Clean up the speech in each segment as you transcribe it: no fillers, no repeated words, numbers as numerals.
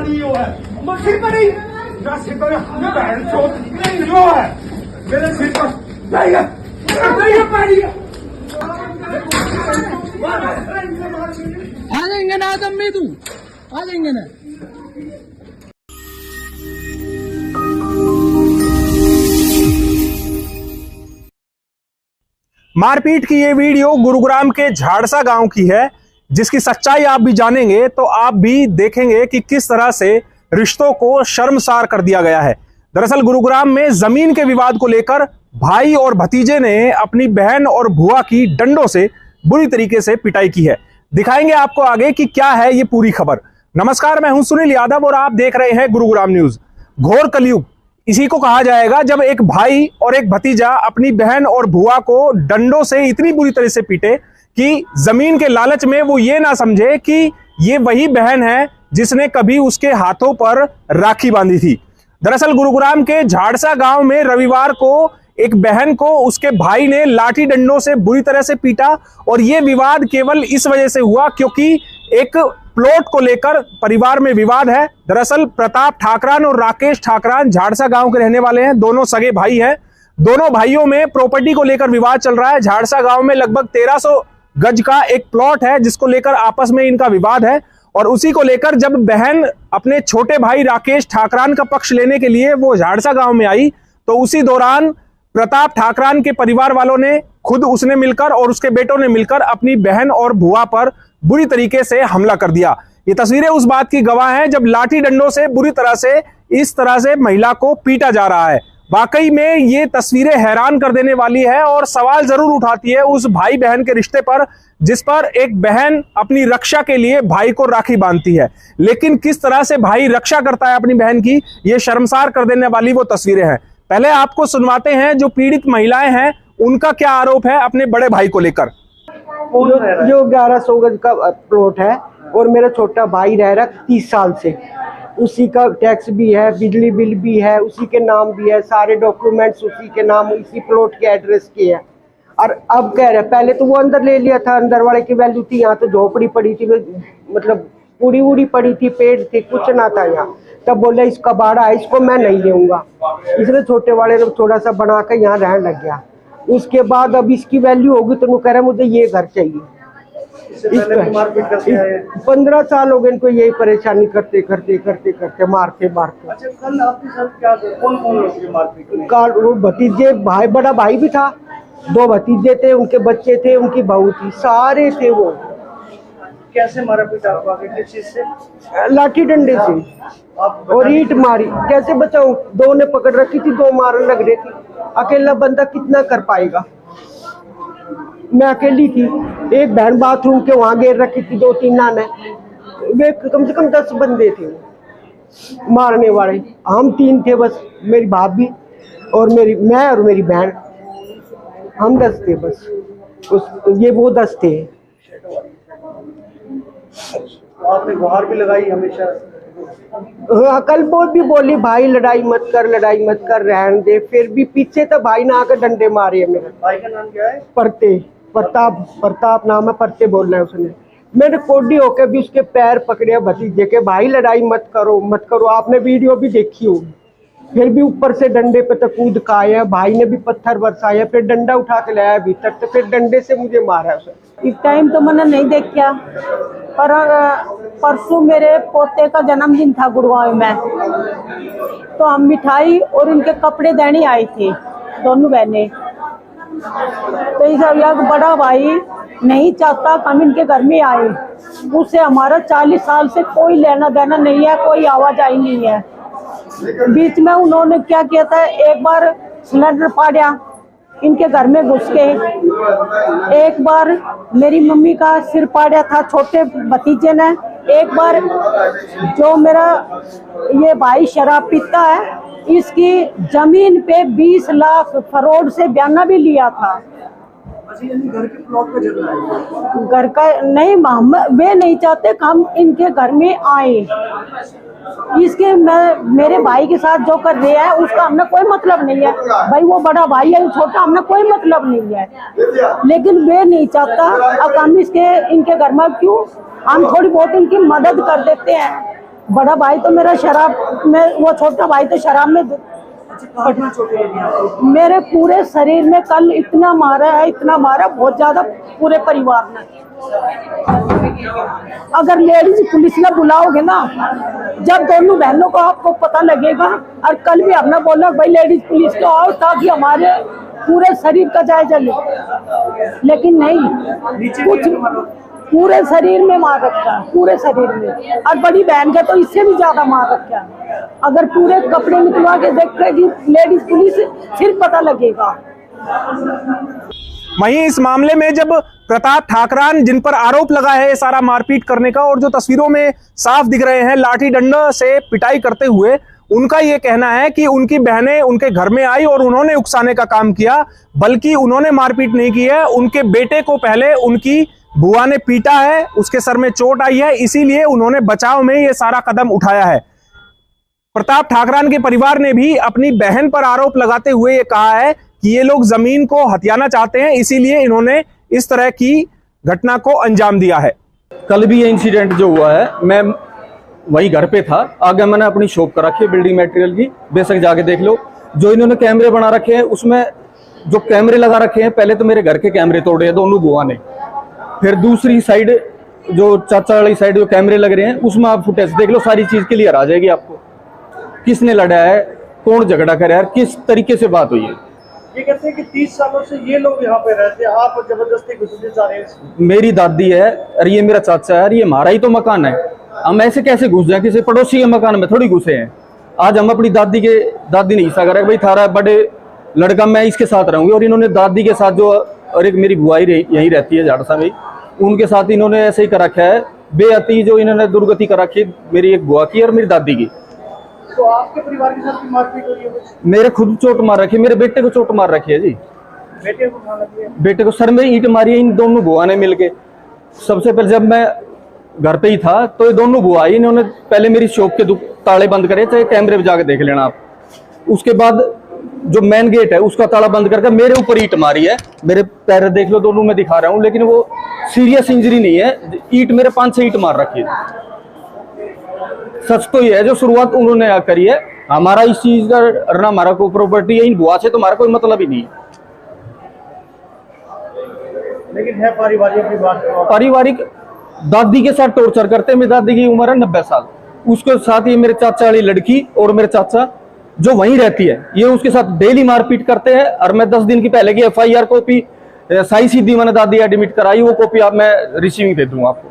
वाली यो है सिर पर नहीं ना सिर पर हमें बहन चोट जो है मेरे सिर पर नहीं पानी आ जाएंगे ना आदमी तू आ जाएंगे ना। मारपीट की ये वीडियो गुरुग्राम के झाड़सा गांव की है, जिसकी सच्चाई आप भी जानेंगे तो आप भी देखेंगे कि किस तरह से रिश्तों को शर्मसार कर दिया गया है। दरअसल गुरुग्राम में जमीन के विवाद को लेकर भाई और भतीजे ने अपनी बहन और बुआ की डंडों से बुरी तरीके से पिटाई की है। दिखाएंगे आपको आगे कि क्या है ये पूरी खबर। नमस्कार, मैं हूं सुनील यादव और आप देख रहे हैं गुरुग्राम न्यूज। घोर कलयुग इसी को कहा जाएगा जब एक भाई और एक भतीजा अपनी बहन और बुआ को डंडों से इतनी बुरी तरह से पीटे कि जमीन के लालच में वो ये ना समझे कि ये वही बहन है जिसने कभी उसके हाथों पर राखी बांधी थी। दरअसल गुरुग्राम के झाड़सा गांव में रविवार को एक बहन को उसके भाई ने लाठी डंडों से बुरी तरह से पीटा और यह विवाद केवल इस वजह से हुआ क्योंकि एक प्लॉट को लेकर परिवार में विवाद है। दरअसल प्रताप ठाकरान और राकेश ठाकरान झाड़सा गांव के रहने वाले हैं, दोनों सगे भाई हैं। दोनों भाइयों में प्रॉपर्टी को लेकर विवाद चल रहा है। झाड़सा गांव में लगभग 1300 गज का एक प्लॉट है जिसको लेकर आपस में इनका विवाद है और उसी को लेकर जब बहन अपने छोटे भाई राकेश ठाकरान का पक्ष लेने के लिए वो झाड़सा गांव में आई तो उसी दौरान प्रताप ठाकरान के परिवार वालों ने खुद उसने मिलकर और उसके बेटों ने मिलकर अपनी बहन और बुआ पर बुरी तरीके से हमला कर दिया। ये तस्वीरें उस बात की गवाह हैं जब लाठी डंडों से बुरी तरह से इस तरह से महिला को पीटा जा रहा है। वाकई में ये तस्वीरें हैरान कर देने वाली है और सवाल जरूर उठाती है उस भाई बहन के रिश्ते पर जिस पर एक बहन अपनी रक्षा के लिए भाई को राखी बांधती है, लेकिन किस तरह से भाई रक्षा करता है अपनी बहन की, ये शर्मसार कर देने वाली वो तस्वीरें हैं। पहले आपको सुनवाते हैं जो पीड़ित महिलाएं हैं उनका क्या आरोप है अपने बड़े भाई को लेकर। जो 1100 गज का प्लॉट है और मेरा छोटा भाई रह रहा 30 साल से, उसी का टैक्स भी है, बिजली बिल भी है, उसी के नाम भी है, सारे डॉक्यूमेंट्स उसी के नाम, इसी प्लॉट के एड्रेस के है। और अब कह रहे पहले तो वो अंदर ले लिया था, अंदर वाले की वैल्यू थी, यहाँ तो झोपड़ी पड़ी थी, मतलब पूरी उड़ी पड़ी थी, पेड़ थे, कुछ ना था यहाँ। तब बोले इसका बाड़ा है, इसको मैं नहीं दूंगा, इसलिए छोटे वाले ने थोड़ा सा बना कर यहाँ रहने लग गया। उसके बाद अब इसकी वैल्यू होगी तो कह रहा मुझे ये घर चाहिए। 15 साल हो गए इनको यही परेशानी करते करते करते करते मारते मारते। अच्छा, कल आपके साथ क्या कौन लोग थे मारपीट? कल वो भतीजे, भाई बड़ा भाई भी था, 2 भतीजे थे, उनके बच्चे थे, उनकी बहू थी, सारे थे। वो कैसे मारा पीटा आपको आगे, किस चीज से? लाठी डंडे से और ईंट मारी। कैसे बचाऊं? 2 ने पकड़ रखी थी, 2 मारने लग रही थी। अकेला बंदा कितना कर पाएगा? मैं अकेली थी, एक बहन बाथरूम के वहां घेर रखी थी, 2-3 नाने, वे कम से कम 10 बंदे थे मारने वाले। हम 3 थे बस, मेरी भाभी और मैं और मेरी बहन, हम 10 थे बस। ये वो 10 थे। आपने गुहार भी लगाई हमेशा? हाँ, कल बहुत भी बोली भाई लड़ाई मत कर, लड़ाई मत कर, रहने दे। फिर भी पीछे तो भाई ने आकर डंडे मारे। मेरे भाई का नाम क्या है? प्रताप नाम है, परते बोलना है उसने। मैंने कोडी होकर भी उसके पैर पकड़े भतीजे के, भाई लड़ाई मत करो मत करो। आपने वीडियो भी देखी होगी। फिर भी ऊपर से डंडे पे तो कूद का आया, भाई ने भी पत्थर बरसाया, फिर डंडा उठा के लाया भीतर, तो फिर डंडे से मुझे मारा उसने। इस टाइम तो मैंने नहीं देखा, पर परसों मेरे पोते का जन्मदिन था गुड़गांव में, तो हम मिठाई और उनके कपड़े देने आई थी, दोनों बहनें। तो इस बड़ा भाई नहीं चाहता हम इनके घर में आए, उससे हमारा 40 साल से कोई लेना देना नहीं है, कोई आवाजाही नहीं है। बीच में उन्होंने क्या किया था, एक बार सिलेंडर फाड़ा, इनके घर में घुस के। एक बार मेरी मम्मी का सिर फाड़ा था छोटे भतीजे ने। एक बार जो मेरा ये भाई शराब पीता है, इसकी जमीन पे 20 लाख फरोड से बयाना भी लिया था। घर के प्लॉट का झगड़ा है? घर का नहीं, वे नहीं चाहते कि हम इनके घर में आए। इसके मेरे भाई के साथ जो कर रहे हैं उसका हमने कोई मतलब नहीं है। भाई वो बड़ा भाई है, छोटा, हमने कोई मतलब नहीं है। लेकिन वे नहीं चाहता। अब हम इनके घर में क्यों, हम थोड़ी बहुत इनकी मदद कर देते हैं, बड़ा भाई तो मेरा शराब में, वो छोटा भाई तो शराब में। मेरे पूरे शरीर में कल इतना मारा है, इतना मारा बहुत ज्यादा, पूरे परिवार ने। अगर लेडीज पुलिस में बुलाओगे ना, जब दोनों बहनों को आपको पता लगेगा। और कल भी हमने बोला भाई लेडीज पुलिस को आओ ताकि हमारे पूरे शरीर का जायजा ले, लेकिन नहीं, कुछ पूरे शरीर में मार रखा है, पूरे शरीर में। और बड़ी बहन का तो इससे भी ज्यादा मार रखा है। अगर पूरे कपड़े निकलवा के देखेगी लेडीज पुलिस, फिर पता लगेगा। वहीं इस मामले में जब प्रताप ठाकरान, जिन पर आरोप लगा है सारा मारपीट करने का, और जो तस्वीरों में साफ दिख रहे हैं लाठी डंडा से पिटाई करते हुए, उनका ये कहना है कि उनकी बहनें उनके घर में आई और उन्होंने उकसाने का काम किया, बल्कि उन्होंने मारपीट नहीं की है। उनके बेटे को पहले उनकी बुआ ने पीटा है, उसके सर में चोट आई है, इसीलिए उन्होंने बचाव में ये सारा कदम उठाया है। प्रताप ठाकरान के परिवार ने भी अपनी बहन पर आरोप लगाते हुए ये कहा है कि ये लोग जमीन को हथियाना चाहते हैं, इसीलिए इन्होंने इस तरह की घटना को अंजाम दिया है। कल भी ये इंसिडेंट जो हुआ है, मैं वही घर पे था, आगे मैंने अपनी शॉप कर रखी है बिल्डिंग मटेरियल की, बेशक जाके देख लो। जो इन्होंने कैमरे बना रखे हैं, उसमें जो कैमरे लगा रखे हैं, पहले तो मेरे घर के कैमरे तोड़े हैं दोनों बुआ ने, फिर दूसरी साइड जो चाचा वाली साइड जो कैमरे लग रहे हैं, उसमें आप फुटेज देख लो, सारी चीज क्लियर आ जाएगी आपको। किसने लड़ा है, कौन झगड़ा करे है, किस तरीके से बात हुई है। ये कहते हैं कि 30 सालों से ये लोग यहाँ पे रहते हैं, आप जबरदस्ती घुसने जा रहे हैं। मेरी दादी है और ये मेरा चाचा है, और ये हमारा ही तो मकान है, हम ऐसे कैसे घुस जाए, किसी पड़ोसी के मकान में थोड़ी घुसे हैं। आज हम अपनी दादी ने हिस्सा करा भाई थारा बड़े लड़का मैं इसके साथ रहूंगी, और इन्होंने दादी के साथ जो, और एक मेरी बुआई यहीं रहती है झाड़सा में, उनके साथ इन्होंने ऐसे ही कर रखा है। बेअती जो इन्होंने दुर्गति कर रखी मेरी एक बुआ की और मेरी दादी की। तो आपके परिवार के साथ भी मारपीट हो रही है? मेरे खुद चोट मार रखी है, मेरे बेटे को चोट मार रखी है जी। बेटे को मार रखी है? बेटे को सर में ईंट मारी है इन दोनों बुआ ने मिलके। सबसे पहले जब मैं घर पे ही था तो ये दोनों बुआ आई, इन्होंने पहले मेरी शॉप के ताले बंद करे, चाहे कैमरे पे जाके देख लेना आप। उसके बाद जो मेन गेट है उसका ताला बंद करके मेरे ऊपर ईंट मारी है, मेरे पैर देख लो दोनों में दिखा रहा हूँ, लेकिन वो सीरियस इंजरी नहीं है। ईंट मेरे 5-6 ईंट मार रखी है। सच तो ये है जो शुरुआत उन्होंने करी है, हमारा इस चीज का ना, हमारा कोई प्रॉपर्टी है इन बुआ से तो हमारा कोई मतलब ही नहीं है। लेकिन है पारिवारिक दादी के साथ टॉर्चर करते हैं। मेरी दादी की उम्र है 90 साल, उसके साथ ये मेरे चाचा वाली लड़की और मेरे चाचा जो वहीं रहती है, ये उसके साथ डेली मारपीट करते हैं। और मैं 10 दिन की पहले की FIR कॉपी साई सीधी मैंने दादी एडमिट कराई, वो कॉपी आप मैं रिसीविंग दे दूंगा आपको।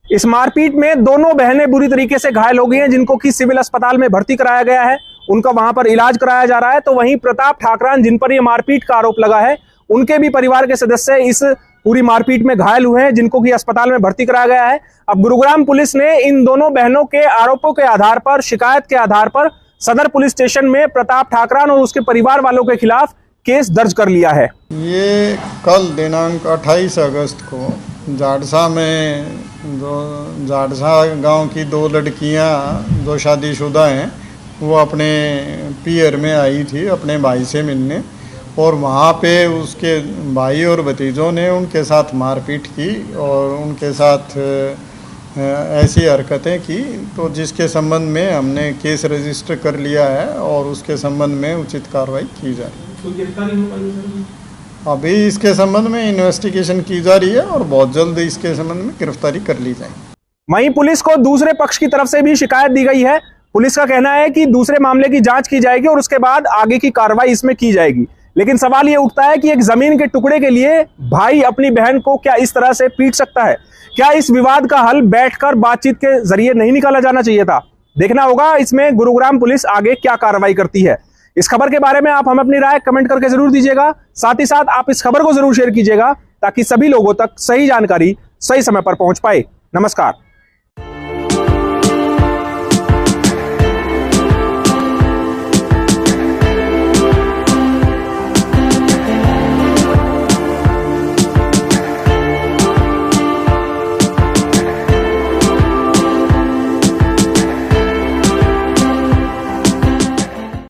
इस मारपीट में दोनों बहनें बुरी तरीके से घायल हो गई हैं, जिनको कि सिविल अस्पताल में भर्ती कराया गया है, उनका वहां पर इलाज कराया जा रहा है। तो वहीं प्रताप ठाकरान, जिन पर यह मारपीट का आरोप लगा है, उनके भी परिवार के सदस्य इस पूरी मारपीट में घायल हुए हैं, जिनको कि अस्पताल में भर्ती कराया गया है। अब गुरुग्राम पुलिस ने इन दोनों बहनों के आरोपों के आधार पर, शिकायत के आधार पर सदर पुलिस स्टेशन में प्रताप ठाकरान और उसके परिवार वालों के खिलाफ केस दर्ज कर लिया है। ये कल दिनांक 28 अगस्त को झाड़सा में झाड़सा गांव की 2 लड़कियां जो शादीशुदा हैं, वो अपने पियर में आई थी अपने भाई से मिलने, और वहाँ पे उसके भाई और भतीजों ने उनके साथ मारपीट की और उनके साथ ऐसी हरकतें की, तो जिसके संबंध में हमने केस रजिस्टर कर लिया है और उसके संबंध में उचित कार्रवाई की जा रही है। अभी इसके संबंध में इन्वेस्टिगेशन की जा रही है और बहुत जल्द इसके संबंध में गिरफ्तारी कर ली जाएगी। वहीं पुलिस को दूसरे पक्ष की तरफ से भी शिकायत दी गई है। पुलिस का कहना है कि दूसरे मामले की जांच की जाएगी और उसके बाद आगे की कार्रवाई इसमें की जाएगी। लेकिन सवाल यह उठता है कि एक जमीन के टुकड़े के लिए भाई अपनी बहन को क्या इस तरह से पीट सकता है? क्या इस विवाद का हल बैठकर बातचीत के जरिए नहीं निकाला जाना चाहिए था? देखना होगा इसमें गुरुग्राम पुलिस आगे क्या कार्रवाई करती है। इस खबर के बारे में आप हमें अपनी राय कमेंट करके जरूर दीजिएगा। साथ ही साथ आप इस खबर को जरूर शेयर कीजिएगा ताकि सभी लोगों तक सही जानकारी सही समय पर पहुंच पाए। नमस्कार।